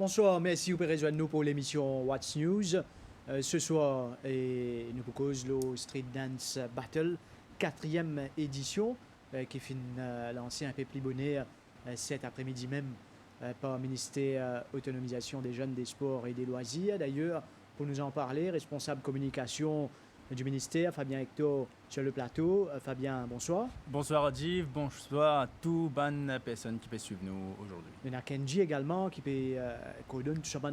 Bonsoir, merci pour rejoindre nous pour l'émission What's News. Ce soir, nous proposons le Street Dance Battle, 4e édition, qui finit lancé un peu plus bonheur cet après-midi même par le ministère Autonomisation des jeunes, des sports et des loisirs. D'ailleurs, pour nous en parler, responsable communication du ministère, Fabien Hector sur le plateau. Fabien, bonsoir. Bonsoir Adjiv, bonsoir à toutes les personnes qui peuvent suivre nous aujourd'hui. Il y a Kenji également qui peut coordonner toute cette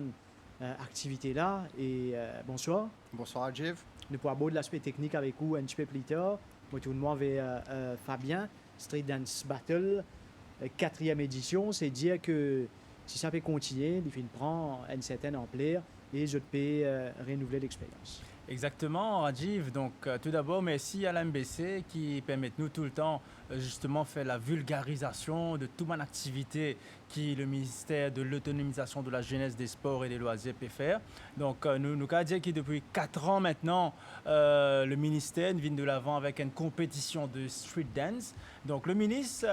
activité-là. Et bonsoir. Bonsoir Adjiv. Nous pourrons aborder l'aspect technique avec vous un petit peu plus tard. Moi, tout le monde vers Fabien, Street Dance Battle, 4e édition. C'est dire que si ça peut continuer, il prend une certaine ampleur et je peux renouveler l'expérience. Exactement, Rajiv. Donc, tout d'abord, merci à l'MBC qui permet nous tout le temps justement faire la vulgarisation de toute mon activité qui le ministère de l'autonomisation de la jeunesse, des sports et des loisirs peut faire. Donc, nous avons dit que depuis 4 ans maintenant, le ministère vient de l'avant avec une compétition de street dance. Donc, le ministre,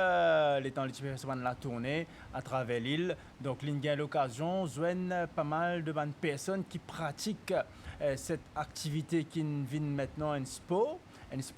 l'étant de la tournée à travers l'île, donc il a l'occasion de joindre pas mal de bonnes personnes qui pratiquent cette activité qui vient maintenant un sport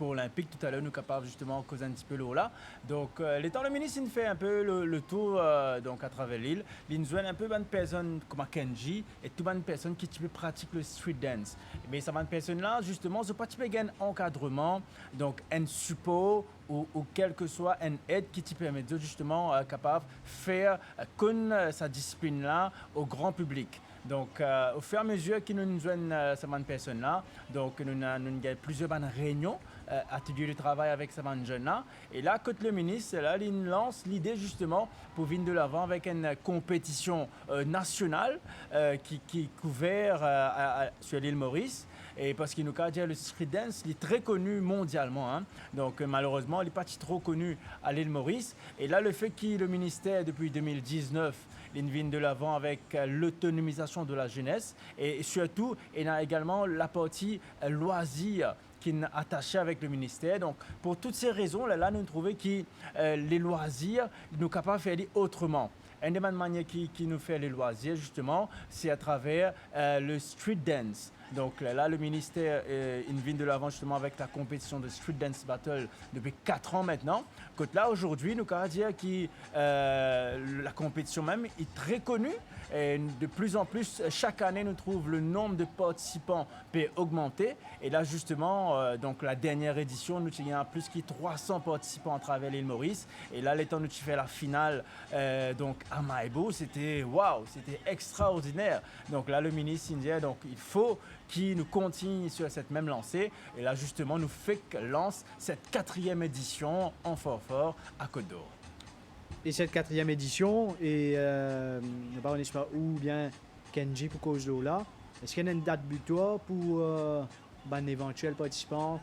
olympique. Tout à l'heure, nous sommes capables justement de causer un petit peu l'eau là. Donc, l'étant le ministre, il fait un peu le tour donc à travers l'île. Il nous un peu de personnes comme Kenji et toutes les personnes qui pratiquent le street dance. Mais ces personnes-là, justement, ce pas un encadrement, donc un support ou quelle que soit une aide qui te permet de justement capable de faire connaître sa discipline-là au grand public. Donc, au fur et à mesure que nous joignons ces personnes-là, donc nous avons plusieurs réunions, ateliers de travail avec ces jeunes-là. Et là, quand le ministre là, il lance l'idée justement pour venir de l'avant avec une compétition nationale qui est couverte sur l'île Maurice. Et parce qu'il nous a dit le street dance, il est très connu mondialement. Hein. Donc malheureusement, il n'est pas trop connu à l'île Maurice. Et là, le fait que le ministère, depuis 2019, il vient de l'avant avec l'autonomisation de la jeunesse. Et surtout, il y a également la partie loisirs qui est attachée avec le ministère. Donc, pour toutes ces raisons, là nous trouvons que les loisirs, nous sommes capables de faire autrement. Une des manières qui nous fait les loisirs, justement, c'est à travers le street dance. Donc là, le ministère vient de l'avant justement avec la compétition de Street Dance Battle depuis 4 ans maintenant. Donc là, aujourd'hui, nous pouvons dire que la compétition même est très connue. Et de plus en plus, chaque année, nous trouvons le nombre de participants peut augmenter. Et là, justement, donc la dernière édition, nous avons plus de 300 participants à travers l'île Maurice. Et là, l'étant nous fait la finale donc à Maïbo, c'était waouh, c'était extraordinaire. Donc là, le ministre indien, donc il faut qui nous continue sur cette même lancée. Et là, justement, nous fait lance cette 4e édition en fort à Côte d'Or. Et cette 4e édition, et ne pas où bien Kenji pour cause de là, est-ce qu'il y a une date butoir pour un éventuel participant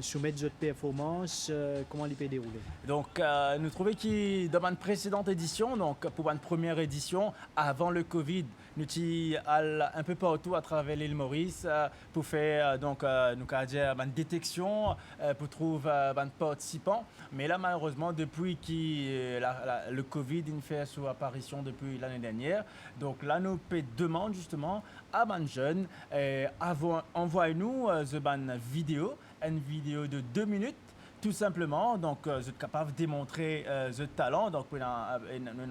soumettre d'autres performances, comment il peut dérouler? Donc, nous trouvons que dans une précédente édition, donc pour une première édition, avant le Covid, nous étions un peu partout à travers l'île Maurice pour faire donc, nous une détection pour trouver des participants. Mais là, malheureusement, depuis que le Covid fait son apparition depuis l'année dernière, donc là, nous demandons justement à des jeunes, envoyez-nous une vidéo de 2 minutes, tout simplement. Donc, vous êtes capable de démontrer ce talent. Donc, on a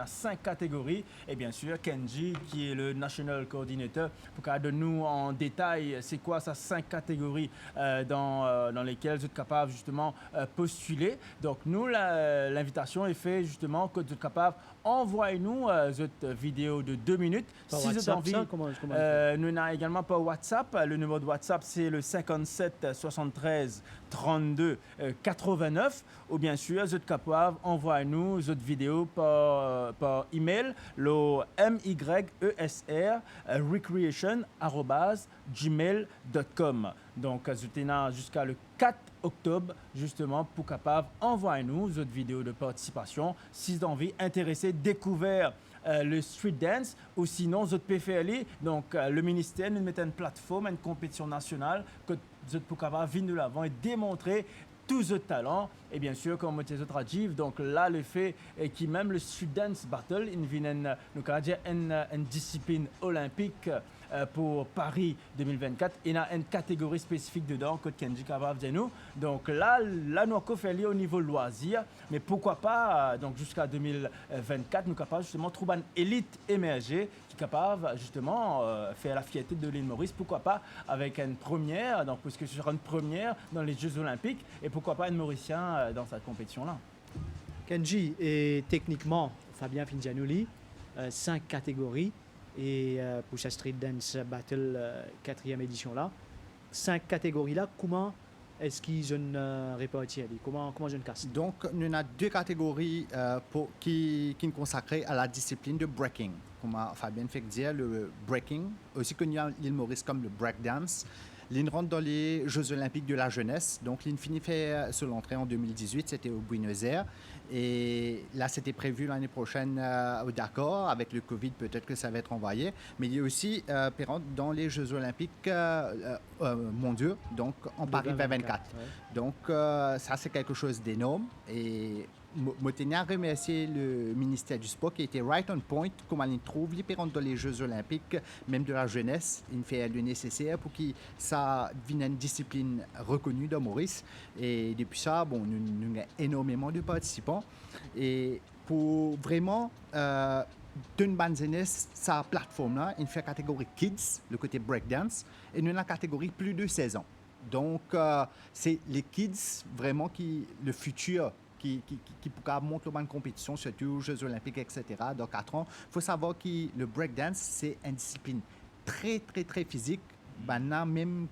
5 catégories. Et bien sûr, Kenji, qui est le National Coordinator, pour de nous en détail, c'est quoi ces 5 catégories dans lesquelles vous êtes capable justement postuler. Donc, nous, l'invitation est faite justement que vous êtes capable envoyez-nous cette vidéo de 2 minutes. Par si WhatsApp, envie, ça, comment nous avons également par WhatsApp. Le numéro de WhatsApp, c'est le 57 73 32 89. Ou bien sûr, vous êtes capable d'envoyer-nous cette vidéo par email, le myesr recreation@gmail.com. Donc, vous êtes jusqu'à le 4 octobre, justement, pour capable envoyer-nous votre vidéo de participation si vous avez envie, intéressé, découvert le street dance ou sinon votre PFLI. Donc, le ministère nous met une plateforme, une compétition nationale que vous êtes pour capable venir de l'avant et démontrer tous les talents et bien sûr comme les autres adjivent donc là le fait est que même le Students Battle il vient nous dire une discipline olympique pour Paris 2024 il y a une catégorie spécifique dedans que Kenji capable de nous donc là nous avons fait au niveau loisir mais pourquoi pas donc jusqu'à 2024 nous capables justement trouver une élite émergée qui est capable justement faire la fierté de l'île Maurice pourquoi pas avec une première donc puisque ce sera une première dans les Jeux Olympiques et pourquoi pas un Mauricien dans cette compétition-là. Kenji, et techniquement, Fabien Fingianoli, 5 catégories, et pour sa Street Dance Battle 4e édition-là, 5 catégories-là, comment est-ce qu'ils ont réparti? Comment je ne casse? Donc, nous avons 2 catégories qui sont consacrées à la discipline de breaking. Comme Fabien fait dire, le breaking, aussi connu à l'île Maurice comme le breakdance. L'IN rentre dans les Jeux Olympiques de la jeunesse. Donc, l'IN finit fait sur l'entrée en 2018, c'était au Buenos Aires. Et là, c'était prévu l'année prochaine au Dakar. Avec le Covid, peut-être que ça va être envoyé. Mais il y a aussi rentre dans les Jeux Olympiques mondiaux, donc en Paris 2024. Ouais. Donc, ça, c'est quelque chose d'énorme. Et je tiens à remercier le ministère du Sport qui était right on point, comme il trouve les dans les Jeux Olympiques, même de la jeunesse. Il fait le nécessaire pour que ça devienne une discipline reconnue de Maurice. Et depuis ça, bon, nous avons énormément de participants. Et pour vraiment d'une bande jeunesse, sa plateforme-là, il fait catégorie Kids, le côté breakdance, et nous avons la catégorie plus de 16 ans. Donc, c'est les kids vraiment qui, le futur, qui pourra monter dans une compétition, surtout aux Jeux Olympiques, etc. Dans 4 ans. Il faut savoir que le breakdance, c'est une discipline très, très, très physique. Maintenant, même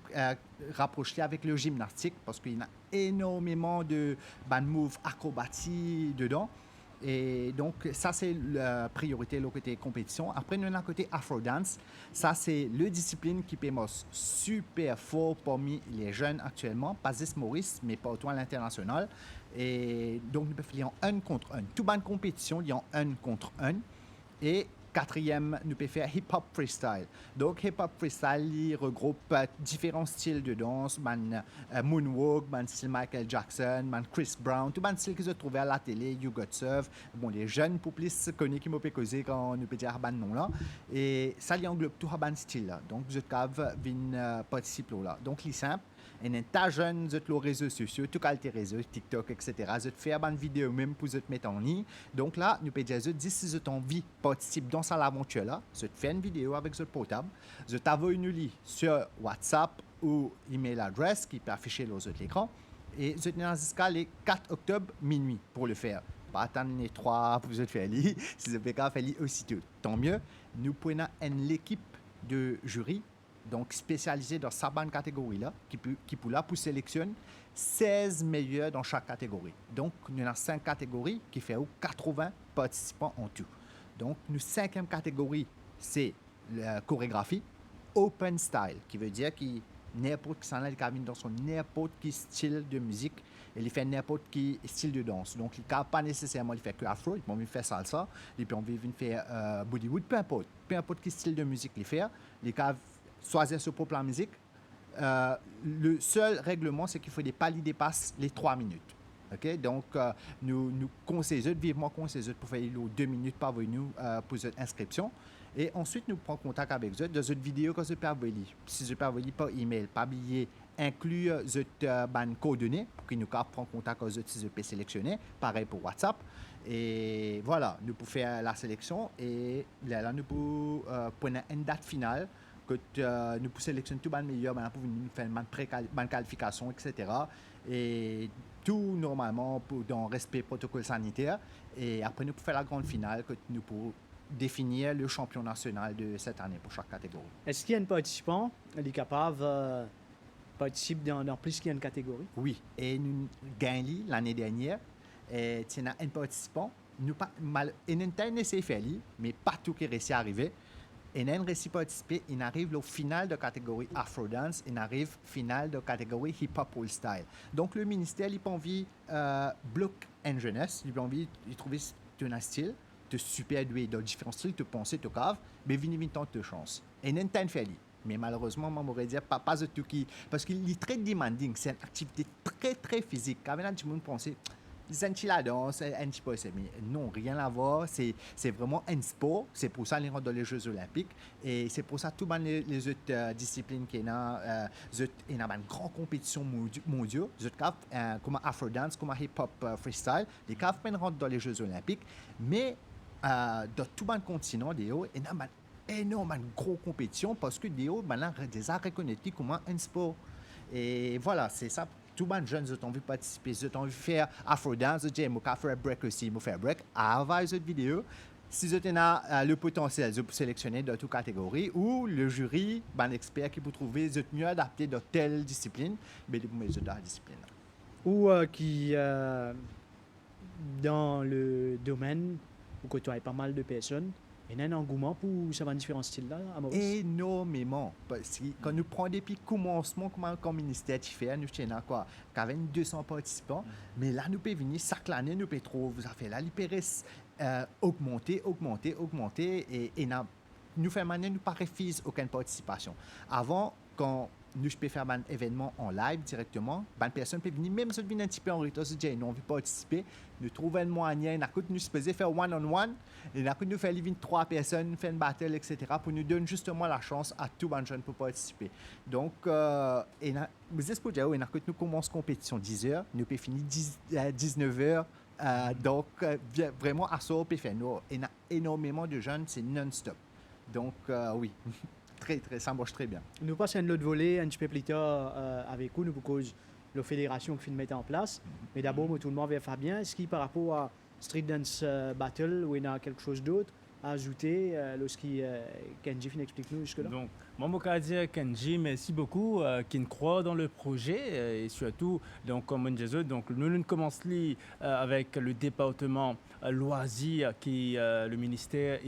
rapproché avec le gymnastique, parce qu'il y a énormément de moves acrobatiques dedans. Et donc, ça, c'est la priorité, le côté compétition. Après, nous avons le côté Afro-Dance. Ça, c'est le discipline qui paie super fort parmi les jeunes actuellement, pas juste Maurice, mais partout à l'international. Et donc, nous pouvons faire en 1 contre 1. Toute bonne compétition, il y a en 1 contre 1. Et 4e, nous pouvons faire hip-hop freestyle. Donc, hip-hop freestyle, il regroupe différents styles de danse, moonwalk, style Michael Jackson, Chris Brown, tout le style que vous trouvez à la télé, You Got Serve. Bon, les jeunes pour plus connus qui m'ont causé quand nous pouvons dire ce nom-là. Et ça, il englobe tout ce style-là. Donc, vous pouvez participer là. Donc, il simple. Et un tas jeune, vous êtes les réseaux sociaux, tout les réseaux, TikTok, etc. Vous êtes fait une vidéo même pour vous mettre en ligne. Donc là, nous pouvons dire, si vous avez envie de participer dans cette aventure-là, vous faites une vidéo avec votre portable, vous avez une ligne sur WhatsApp ou email adresse qui peut afficher sur l'écran. Et vous êtes jusqu'à le 4 octobre minuit pour le faire. Pas attendre les 3 pour vous faire lire. Si vous avez fait lire aussitôt, tant mieux. Nous prenons l'équipe de jury donc spécialisé dans sa bonne catégorie-là, qui pour sélectionner 16 meilleurs dans chaque catégorie. Donc, nous avons 5 catégories qui font 80 participants en tout. Donc, nous 5e catégorie, c'est la chorégraphie open style, qui veut dire que n'importe qui s'en a dans son n'importe quel style de musique, et il fait n'importe quel style de danse. Donc, il ne pas nécessairement faire que afro, il peut faire salsa, il peut faire Bollywood, peu importe quel style de musique il fait, il peut choisir ce propre la musique. Le seul règlement, c'est qu'il faut pas dépasser les 3 minutes. Okay? Donc, nous conseillons vivement pour faire 2 minutes par nous pour cette inscription. Et ensuite, nous prenons contact avec eux dans une vidéo que vous pouvez envoyer. Si vous pouvez envoyer par email, pas oublier inclure votre coordonnées pour que nous prenions contact avec eux si vous pouvez sélectionner. Pareil pour WhatsApp. Et voilà, nous pouvons faire la sélection et là, nous pouvons prendre une date finale que nous pouvons sélectionner tout le meilleur pour faire une qualification, etc. Et tout normalement dans le respect protocole sanitaire. Et après, nous pouvons faire la grande finale que nous pouvons définir le champion national de cette année pour chaque catégorie. Est-ce qu'il y a un participant qui est capable de participer dans plus qu'une catégorie? Oui, et nous gagnons l'année dernière. Et il y a un participant, nous n'avons pas essayé de faire, mais pas tout qui est réussi à arriver. Et nous avons participé, il arrive au final de catégorie Afro-Dance, il arrive au final de catégorie Hip-Hop Old Style. Donc le ministère, il a envie de bloquer une jeunesse, il a envie de trouver un style, de super doué dans différents styles, de penser, de cave, mais il y a une chance. Et nous avons fait. Mais malheureusement, moi, m'aurait dit pas de tout qui. Parce qu'il est très demanding. C'est une activité très, très physique. Quand même, tout le monde pensait, les enchiladas, c'est un petit peu. Mais non, rien à voir. C'est vraiment un sport. C'est pour ça qu'ils rentrent dans les Jeux Olympiques. Et c'est pour ça que toutes les autres disciplines qui sont il y a une grande compétition mondiale. Les autres comme Afrodance, comme hip-hop freestyle, les CAF rentrent dans les Jeux Olympiques. Mais dans tout le continent, il y a énormément de grosses compétitions parce que des déjà reconnus comme un sport. Et voilà, c'est ça. Tout le monde jeune, ils ont envie de participer, ils ont envie de faire Afrodance, ils ont faire un break aussi, ils ont fait un break. Avant les autres vidéos, si vous avez le potentiel, vous pouvez sélectionner dans toute catégorie ou le jury, l'expert qui vous trouver, vous êtes mieux adapté dans telle discipline, mais vous mettez dans la discipline. Ou qui, dans le domaine où tu as pas mal de personnes, il y a un engouement pour ces différents styles-là à Maurice? Énormément. Parce que quand nous prenons depuis le commencement, comme ministère qui fait, nous avons quoi, 200 participants, mais là, nous pouvons venir chaque année, nous pouvons trouver, vous avez là, l'hyperis augmenter, et nous faisons maintenant, nous ne refusons aucune participation. Avant, quand nous pouvons faire un événement en live directement, une personne peut venir, même si elle vient un petit peu en retard, si elle n'a envie de participer, nous trouvons un moyen, nous faisons faire one-on-one, et nous faisons 3 personnes, faire une battle, etc., pour nous donner justement la chance à tous les jeunes pour participer. Donc, nous commençons la compétition 10h, nous pouvons finir 19h. Donc, vraiment, à ça, on peut faire. Il y a énormément de jeunes, c'est non-stop. Donc, oui. Ça marche très bien. Nous passons à l'autre volet un petit peu plus tard avec vous, nous cause la fédération qui met en place. Mais d'abord, tout le monde vers Fabien. Est-ce qu'il par rapport à Street Dance Battle, où il y a quelque chose d'autre à ajouter lorsqu'il Kenji explique nous jusque-là? Donc, moi, je veux dire Kenji, merci beaucoup, qui croit dans le projet et surtout, donc, comme on disait, donc, nous commençons avec le département loisirs qui le ministère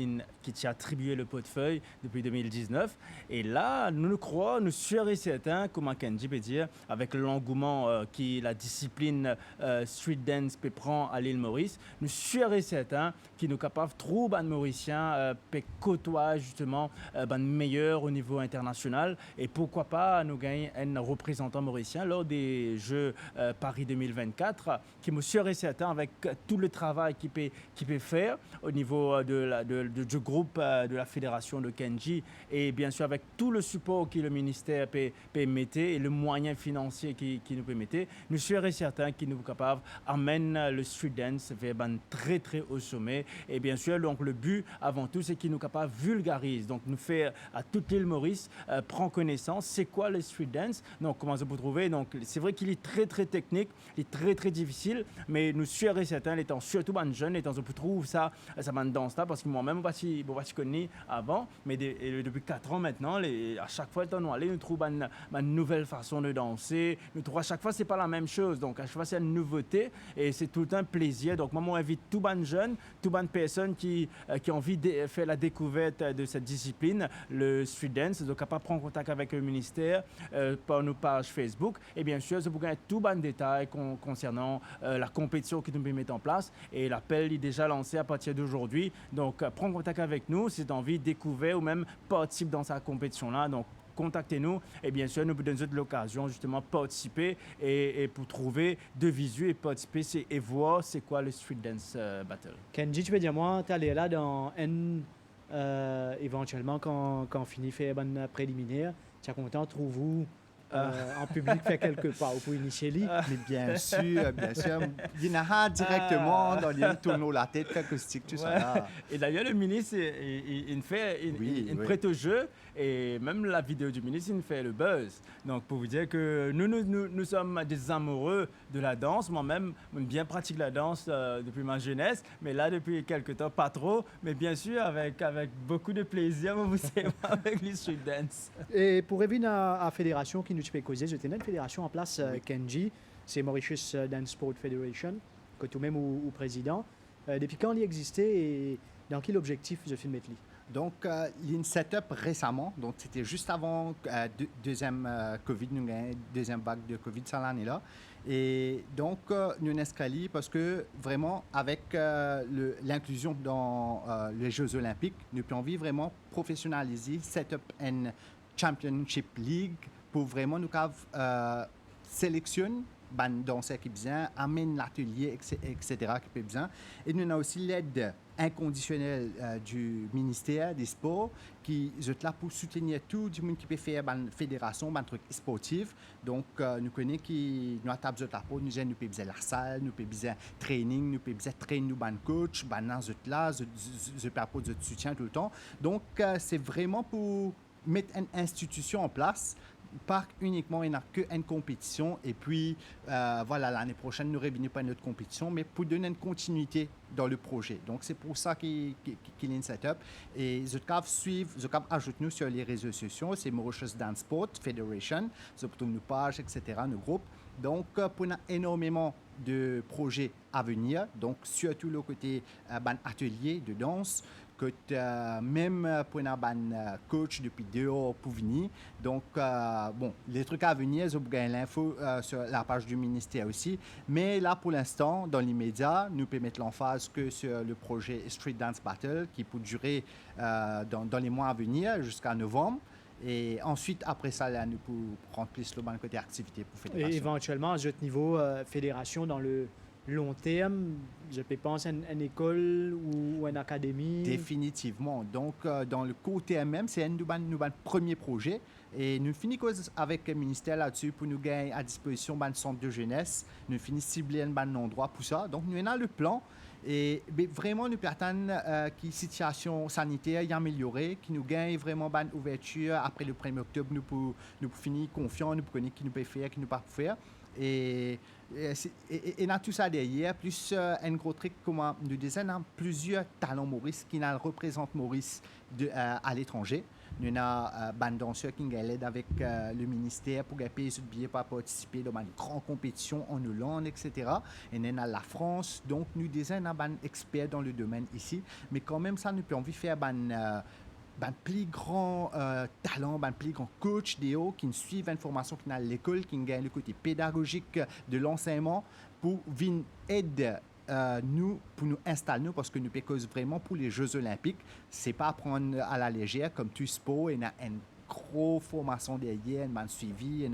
qui t'a attribué le portefeuille depuis 2019. Et là, nous croyons, nous sommes sûrs et certains, comme Kenji peut dire, avec l'engouement que la discipline street dance peut prendre à l'île Maurice, nous sommes sûrs et certains qui nous capables de trouver un Mauricien peut côtoyer justement un meilleur au niveau international et pourquoi pas nous gagner un représentant mauricien lors des Jeux Paris 2024 qui me sûr et certain avec tout le travail qu'il peut faire au niveau du groupe de la fédération de Kenji et bien sûr avec tout le support que le ministère peut mettre et le moyen financier qui nous peut mettre, nous sûr et certain qu'il nous est capable d'amener le street dance vers un très très haut sommet et bien sûr donc le but avant tout c'est qu'il nous est capable de vulgariser donc nous faire à toute l'île Maurice prendre connaissance c'est quoi le street dance donc comment ça peut trouver donc c'est vrai qu'il est très très technique il est très très difficile mais nous sûr et certain étant surtout un jeune étant je trouve ça m'a danse là parce que moi-même je connais avant mais depuis 4 ans maintenant à chaque fois nous allons nous trouver une nouvelle façon de danser nous trouvons à chaque fois c'est pas la même chose donc à chaque fois c'est une nouveauté et c'est tout un plaisir donc moi j'invite tout ban jeune tout ban personne qui ont envie de faire la découverte de cette discipline le street dance donc capable de prendre contact avec le ministère par nos pages Facebook et bien sûr vous pouvez tout ban détails concernant la compétition que nous pouvons mettre en place et l'appel est déjà lancé à partir d'aujourd'hui donc prends contact avec nous si tu as envie de découvrir ou même participer dans cette compétition là donc contactez-nous et bien sûr nous vous donnons l'occasion justement de participer et pour trouver de visu et participer et voir c'est quoi le street dance battle. Kenji, tu veux dire moi tu allé là dans éventuellement quand on finit faire une préliminaire tu es content trouve-vous en public fait quelque part pour initier lui. Mais bien sûr, il y en a directement dans les tourneaux la tête, acoustique, tout ça. Là. Et d'ailleurs, le ministre, il prête au jeu et même la vidéo du ministre, il fait le buzz. Donc, pour vous dire que nous sommes des amoureux de la danse. Moi-même, bien pratique la danse depuis ma jeunesse, mais là, depuis quelques temps, pas trop. Mais bien sûr, avec beaucoup de plaisir, vous savez, avec les street dance. Et pour revenir à la fédération qui nous fait causer, j'étais une fédération en place, Kenji, c'est Mauritius Dance Sport Federation, que tout même au président. Depuis quand il existait et dans quel objectif je filme mettre lui? Donc, il y a une setup récemment, donc c'était juste avant deuxième Covid, nous avons deuxième vague de Covid cette année-là. Et donc, nous avons inscrit parce que vraiment, avec l'inclusion dans les Jeux Olympiques, nous avons envie vraiment professionnaliser, setup Championship League pour vraiment nous sélectionner ban danseurs qui besoin, amène l'atelier, etc. qui peut besoin. Et nous avons aussi l'aide inconditionnelle du ministère des Sports qui est là pour soutenir tout le monde qui peut faire une fédération, un truc sportif. Donc, nous connaissons qui nous avons là pour nous avons besoin de la salle, nous avons besoin de training, nous avons besoin de traîner nous coach, nous là, je peux de soutien tout le temps. Donc, c'est vraiment pour mettre une institution en place. Pas uniquement il n'y a qu'une compétition et puis voilà, l'année prochaine nous revenons pas à notre compétition, mais pour donner une continuité dans le projet. Donc c'est pour ça qu'il y a une setup et je peux suivre, je peux ajouter nous sur les réseaux sociaux, c'est Mauritius Dance Sport Federation, je trouve nos pages, etc., nos groupes. Donc pour énormément de projets à venir, donc surtout le côté atelier de danse, que même pour un coach depuis 2 ans pour venir. Donc, bon, les trucs à venir, vous avez l'info sur la page du ministère aussi. Mais là, pour l'instant, dans l'immédiat, nous pouvons mettre l'emphase que sur le projet Street Dance Battle qui peut durer dans les mois à venir jusqu'à novembre. Et ensuite, après ça, là, nous pouvons prendre plus le bon côté activité pour fédération. Et éventuellement, à ce niveau, fédération dans le long terme, je peux penser à une école ou une académie. Définitivement. Donc, dans le court terme même, c'est un premier projet. Et nous finissons avec le ministère là-dessus pour nous gagner à disposition un centre de jeunesse. Nous finissons cibler un endroit pour ça. Donc, nous avons le plan. Et vraiment, nous attendons que la situation sanitaire est améliorée, qui nous gagne vraiment une ouverture. Après le 1er octobre, nous pouvons finir confiants, nous pouvons connaître qui nous peut faire, qui nous peut faire. Et dans tout ça derrière, plus un gros truc, comme nous disons, plusieurs talents Maurice qui représentent Maurice à l'étranger. Nous avons des danseurs qui l'aident avec le ministère pour payer ce billet pour participer dans une grande compétition en Hollande, etc. Et nous avons la France. Donc, nous disons des experts dans le domaine ici. Mais quand même, ça nous peut envie de faire un plus grand talent, un plus grand coach qui suivent une formation qui est à l'école, qui gagne le côté pédagogique de l'enseignement pour venir aider nous, pour nous installer, parce que nous pécosons vraiment pour les Jeux Olympiques. Ce n'est pas à prendre à la légère comme tout sport. Il y a une grosse formation derrière, un suivi,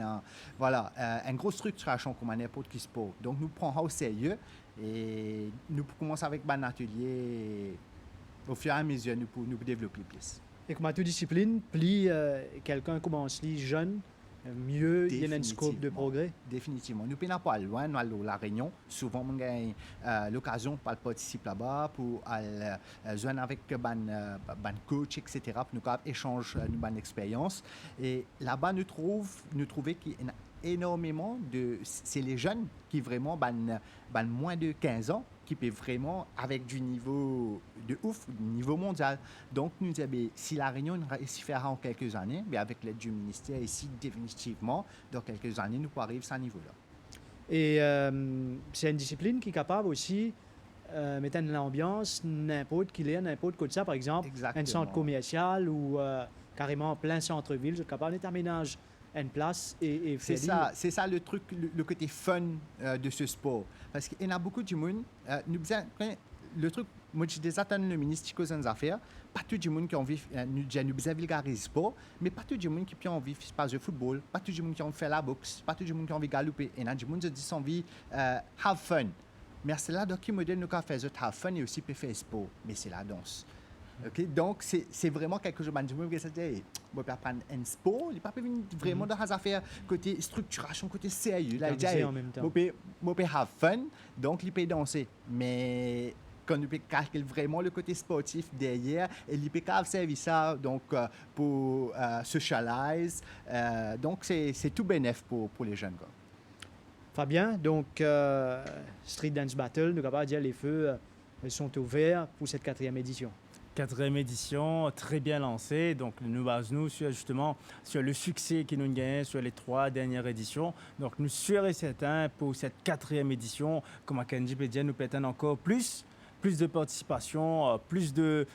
voilà, une grosse structuration comme n'importe quel sport. Donc, nous prenons au sérieux et nous commençons avec un atelier au fur et à mesure pour nous développer plus. Et comme à toute discipline, plus quelqu'un commence jeune, mieux il y a un scope de progrès. Définitivement. Nous ne pas loin, nous allons à La Réunion. Souvent, on a l'occasion de participer là-bas pour jouer avec un coach, etc. pour nous échanger une expérience. Et là-bas, nous trouvons qu'il y a énormément c'est les jeunes qui vraiment moins de 15 ans qui peuvent vraiment avec du niveau de ouf, du niveau mondial. Donc nous disons si la Réunion réussit à faire en quelques années, avec l'aide du ministère ici définitivement dans quelques années nous pourrons arriver à ce niveau-là. Et c'est une discipline qui est capable aussi mettre une ambiance n'importe qui est n'importe quoi de ça, par exemple. Exactement. Un centre commercial ou carrément en plein centre-ville, je suis capable de aménager une place et faire c'est ça le truc, le côté fun de ce sport. Parce qu'il y a beaucoup de monde. Le truc, moi je dis attendre le ministre qui des affaires, pas tout le monde qui a envie nous vulgariser le sport, mais pas tout le monde qui a envie de faire du football, pas tout le monde qui a envie de faire la boxe, pas tout le monde qui a envie de galoper. Et il y a du monde qui a envie have fun. Mais c'est là qui modèle nous faire have fun et aussi peut faire sport, mais c'est la danse. Okay? Donc, c'est vraiment quelque chose de monde qui se dit, on peut apprendre un sport, il ne peut pas venir vraiment dans les affaires côté structuration, côté sérieux. Là, il dit, on peut have fun, donc il peut danser. Mais quand on peut calculer vraiment le côté sportif derrière, et il peut servir ça donc, pour socialize. Donc, c'est tout bénéfique pour les jeunes. Quoi. Fabien, donc Street Dance Battle, nous avons dire les feux sont ouverts pour cette 4e édition. 4e édition, très bien lancée. Donc, nous basons justement sur le succès qui nous gagne sur les 3 dernières éditions. Donc, nous sommes certains pour cette 4e édition, comme Kenji peut dire, nous pétons encore plus de participation, plus de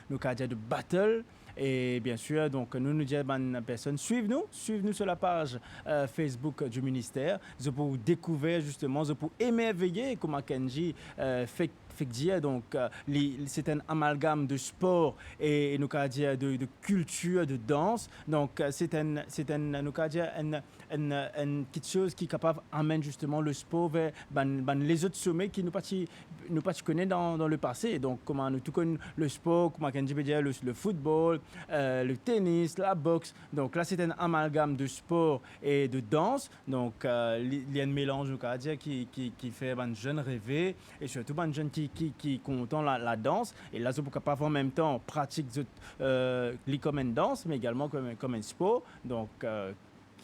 battle. Et bien sûr, donc, nous disons à personne, suivez-nous sur la page Facebook du ministère. Vous pouvez découvrir justement, vous pouvez émerveiller comment Kenji fait fait dire, donc c'est un amalgame de sport et nous allons dire de culture, de danse. Donc c'est nous allons dire une quelque chose qui est capable d'amener justement le sport vers les autres sommets qui nous pas connaît dans le passé. Donc comment nous tout connaissons le sport, comment on peut dire le football, le tennis, la boxe. Donc là c'est un amalgame de sport et de danse. Donc il y a un mélange nous allons dire qui fait les jeunes rêver et surtout les jeunes qui content la danse. Et là, c'est pour capable en même temps pratiquer comme une danse, mais également comme un sport. Donc,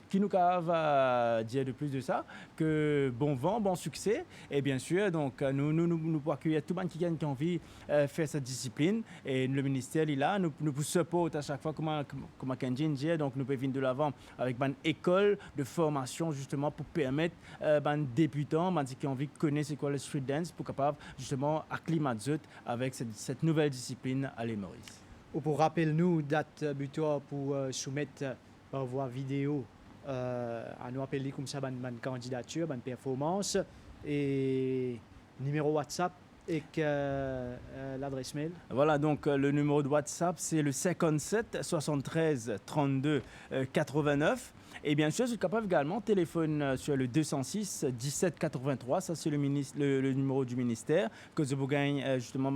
qui nous va dire de plus de ça que bon vent, bon succès. Et bien sûr, donc, nous pouvons accueillir tout le monde qui a envie de faire cette discipline. Et le ministère est là, nous supportons à chaque fois comme Kenji dit. Donc, nous pouvons venir de l'avant avec une école de formation justement pour permettre aux débutants qui ont envie de connaître c'est quoi le street dance pour capable justement acclimater avec cette nouvelle discipline à l'île Maurice. Ou pour rappeler nous date butoir pour soumettre par voie vidéo à nous appeler comme ça une candidature, une performance et numéro WhatsApp et l'adresse mail. Voilà, donc le numéro de WhatsApp c'est le 57 73 32 89. Et bien sûr, je suis capable également de téléphoner sur le 206 17 83. Ça, c'est le numéro du ministère que je vous gagne justement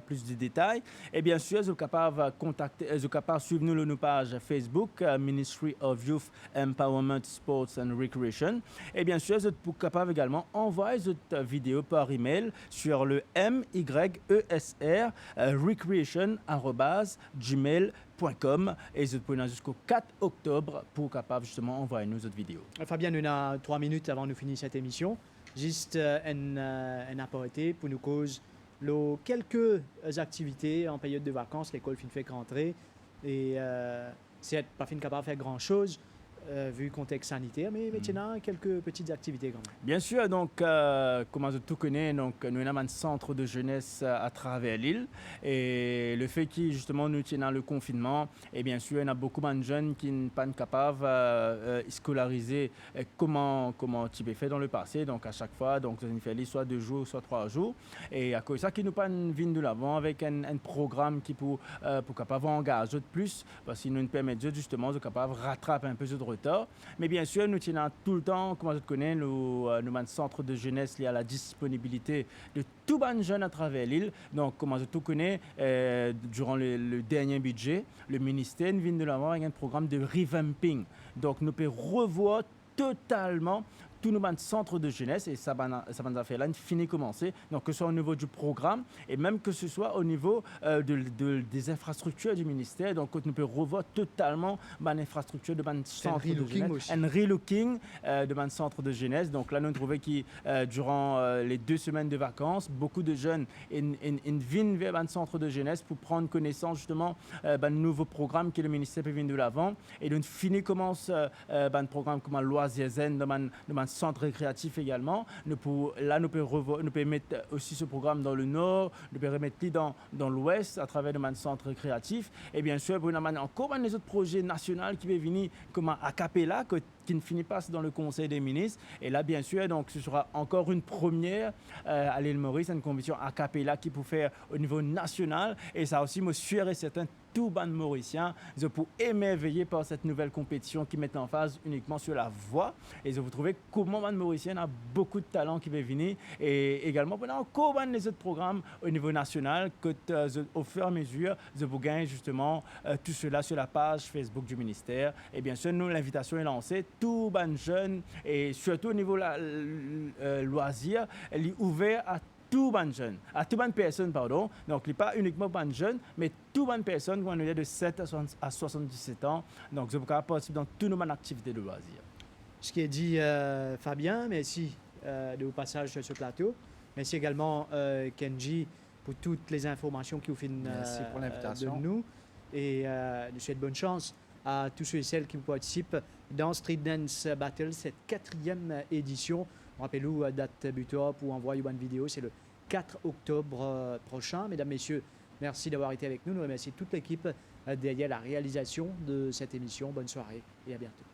plus de détails. Et bien sûr, je suis capable de contacter, je suis capable de suivre nos pages Facebook, Ministry of Youth Empowerment, Sports and Recreation. Et bien sûr, je suis capable également d'envoyer cette vidéo par email sur le myesr recreation@gmail.com et je peux jusqu'au 4 octobre pour capable justement envoyer nos autres vidéos. Fabien, nous avons 3 minutes avant de finir cette émission. Juste un apporté pour nous cause quelques activités en période de vacances. L'école fait rentrer et c'est pas capable de faire grand chose. Vu le contexte sanitaire, mais maintenant quelques petites activités quand même. Bien sûr, donc comme tout connaît, donc nous avons un centre de jeunesse à travers l'île et le fait que justement nous tenons le confinement et bien sûr il y a beaucoup de jeunes qui ne sont pas capables de scolariser comment tu peux faire dans le passé, donc à chaque fois donc il fait soit 2 jours soit 3 jours et à cause de ça qui nous pas viennent de l'avant avec un programme qui pour capable engager de plus parce qu'il nous permet justement de capable rattraper un peu de retard. Mais bien sûr, nous tenons tout le temps, comme je connais, nous avons un centre de jeunesse lié à la disponibilité de tout les jeunes à travers l'île. Donc, comme je tout connais, durant le dernier budget, le ministère vient de l'avoir avec un programme de revamping. Donc, nous pouvons revoir totalement tous nos centres de jeunesse et ça va faire là une finie commencer. Donc que ce soit au niveau du programme et même que ce soit au niveau des infrastructures du ministère. Donc nous pouvons revoir totalement l'infrastructure de centre de jeunesse. Un relooking de centre de jeunesse. Donc là nous trouvons que durant les 2 semaines de vacances, beaucoup de jeunes viennent vers un centre de jeunesse pour prendre connaissance justement d'un nouveau programme que le ministère peut venir de l'avant. Et donc fini commence un programme comme un loisir zen de centre récréatif également. Nous pouvons mettre aussi ce programme dans le nord, nous pouvons remettre dans l'ouest à travers le centre récréatif. Et bien sûr, nous avons encore les autres projets nationaux qui vont venir comme à Capella, qui ne finit pas dans le Conseil des ministres. Et là, bien sûr, donc, ce sera encore une première à l'île Maurice, une compétition a cappella qui peut faire au niveau national. Et ça aussi, me sûr et certain, tout ban mauricien, je peux émerveiller par cette nouvelle compétition qui met en phase uniquement sur la voix. Et je vous trouvez comment ban mauricien a beaucoup de talent qui va venir. Et également, pendant encore les autres programmes au niveau national, que au fur et à mesure, je vous gagne justement tout cela sur la page Facebook du ministère. Et bien sûr, nous, l'invitation est lancée. Tout ban jeune et surtout au niveau loisir, elle est ouverte à tout ban jeune, à tout ban personne, pardon. Donc, il n'est pas uniquement ban jeune, mais tout ban personne qui ont de 7 à 77 ans. Donc, je peux participer dans toutes nos activités de loisir. Ce qui est dit, Fabien, merci de vos passages sur ce plateau. Merci également, Kenji, pour toutes les informations que vous faites de nous. Et je souhaite bonne chance à tous ceux et celles qui participent dans Street Dance Battle, cette 4e édition. Rappelez-vous, date butoir pour envoyer une vidéo, c'est le 4 octobre prochain. Mesdames, Messieurs, merci d'avoir été avec nous. Nous remercions toute l'équipe derrière la réalisation de cette émission. Bonne soirée et à bientôt.